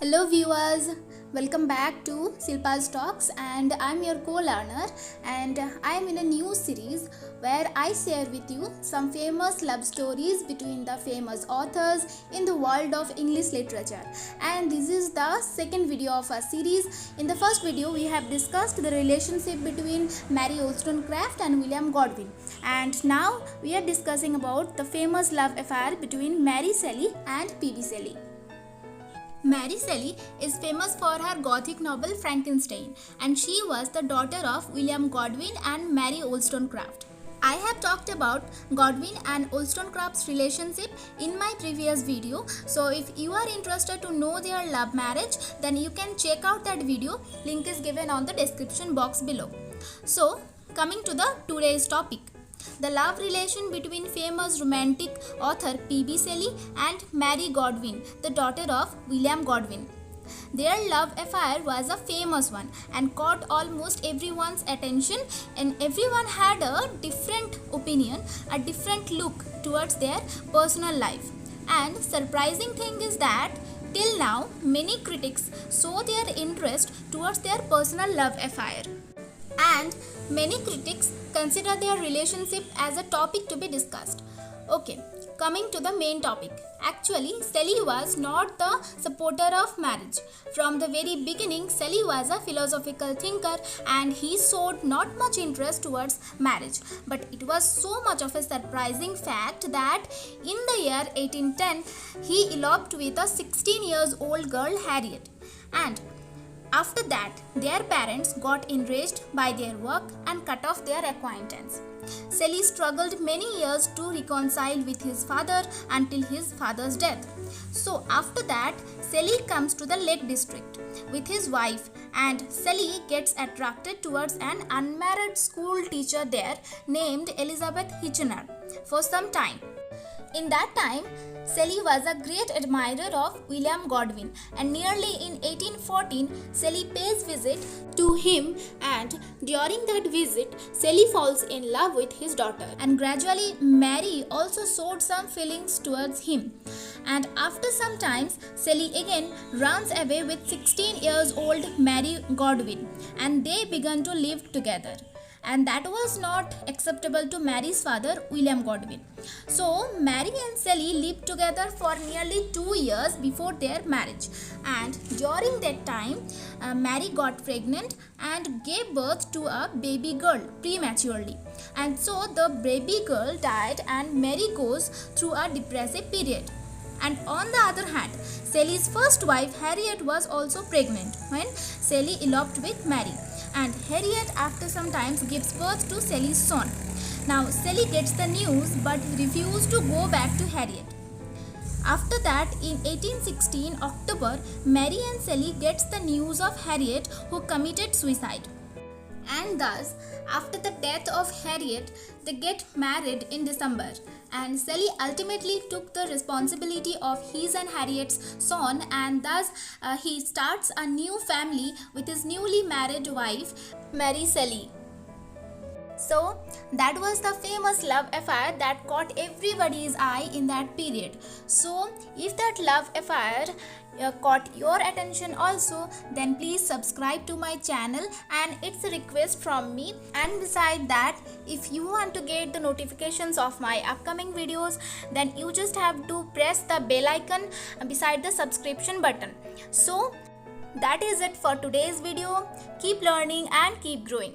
Hello viewers, welcome back to Silpa's Talks and I'm your co-learner and I am in a new series where I share with you some famous love stories between the famous authors in the world of English literature, and this is the second video of our series. In the first video we have discussed the relationship between Mary Wollstonecraft and William Godwin, and now we are discussing about the famous love affair between Mary Shelley and P.B. Shelley. Mary Shelley is famous for her Gothic novel Frankenstein, and she was the daughter of William Godwin and Mary Wollstonecraft. I have talked about Godwin and Wollstonecraft's relationship in my previous video, so if you are interested to know their love marriage, then you can check out that video. Link is given on the description box below. So, coming to the today's topic. The love relation between famous romantic author P.B. Shelley and Mary Godwin, the daughter of William Godwin. Their love affair was a famous one and caught almost everyone's attention, and everyone had a different opinion, a different look towards their personal life. And surprising thing is that till now many critics show their interest towards their personal love affair. And many critics consider their relationship as a topic to be discussed. Okay, coming to the main topic. Actually, Shelley was not the supporter of marriage. From the very beginning, Shelley was a philosophical thinker and he showed not much interest towards marriage. But it was so much of a surprising fact that in the year 1810, he eloped with a 16-year-old girl, Harriet. And after that, their parents got enraged by their work and cut off their acquaintance. Shelley struggled many years to reconcile with his father until his father's death. So after that, Shelley comes to the Lake District with his wife, and Shelley gets attracted towards an unmarried school teacher there named Elizabeth Hitchener for some time. In that time, Shelley was a great admirer of William Godwin, and nearly in 1814, Shelley pays visit to him, and during that visit, Shelley falls in love with his daughter, and gradually Mary also showed some feelings towards him. And after some time, Shelley again runs away with 16-year-old Mary Godwin, and they began to live together. And that was not acceptable to Mary's father, William Godwin. So, Mary and Shelley lived together for nearly 2 years before their marriage. And during that time, Mary got pregnant and gave birth to a baby girl prematurely. And so, the baby girl died and Mary goes through a depressive period. And on the other hand, Shelley's first wife, Harriet, was also pregnant when Shelley eloped with Mary. And Harriet after some time gives birth to Shelley's son. Now Shelley gets the news but refuses to go back to Harriet. After that, in 1816 October, Mary and Shelley gets the news of Harriet, who committed suicide. And thus, after the death of Harriet, they get married in December, and Shelley ultimately took the responsibility of his and Harriet's son, and thus he starts a new family with his newly married wife, Mary Shelley. So, that was the famous love affair that caught everybody's eye in that period. So, if that love affair caught your attention also, then please subscribe to my channel, and it's a request from me. And beside that, if you want to get the notifications of my upcoming videos, then you just have to press the bell icon beside the subscription button. So, that is it for today's video. Keep learning and keep growing.